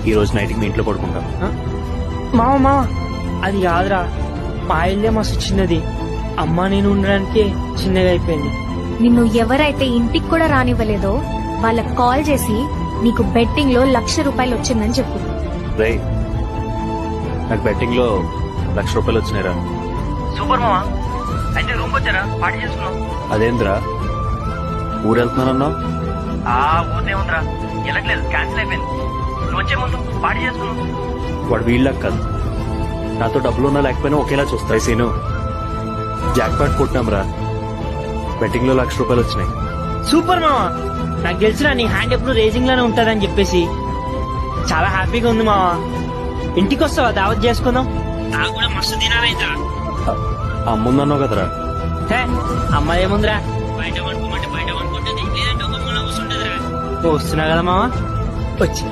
ఈ రోజు నైట్కి మీ ఇంట్లో పడుకుంటాం. మామ అది కాదురా, మా ఇల్లే మస్తు చిన్నది. అమ్మ నేను ఉండడానికి చిన్నగా అయిపోయింది. నిన్ను ఎవరైతే ఇంటికి కూడా రానివ్వలేదో వాళ్ళకి కాల్ చేసి నీకు బెట్టింగ్ లో ₹1,00,000 వచ్చిందని చెప్పు. రే, నాకు బెట్టింగ్ లో ₹1,00,000 వచ్చినాయిరా. సూపర్ మామా, అయితే రూమ్ వచ్చారా? పార్టీ చేసుకున్నాం. అదేంద్రా ఊరెళ్తున్నానన్నా? ఊదేముందిరా, వెళ్ళట్లేదు, క్యాన్సిల్ అయిపోయింది. నువ్వు వచ్చే ముందు పార్టీ చేసుకున్నాం. వాడు వీళ్ళకి కాదు, నాతో డబ్బులు ఉన్నా లేకపోయినా ఒకేలా చూస్తాయి. సీను, జాక్ పాట్ కొట్టినాంరా, బెట్టింగ్ లో ₹1,00,000 వచ్చినాయి. సూపర్ మామా, నాకు తెలుసురా నీ హ్యాండ్ ఎప్పుడు రేసింగ్ లోనే ఉంటదని చెప్పేసి. చాలా హ్యాపీగా ఉంది మావా. ఇంటికి వస్తావా? దావత్ చేసుకుందాం. నాకు కూడా మస్తు తినాలైతా. అమ్ముందన్నావు కదరా. అమ్మదేముందిరా, బయట పడుకోమంటే బయట పడుకుంటుంది, లేదంటే ఒక మూల కూర్చుంటదిరా. వస్తున్నా కదా మావా, వచ్చి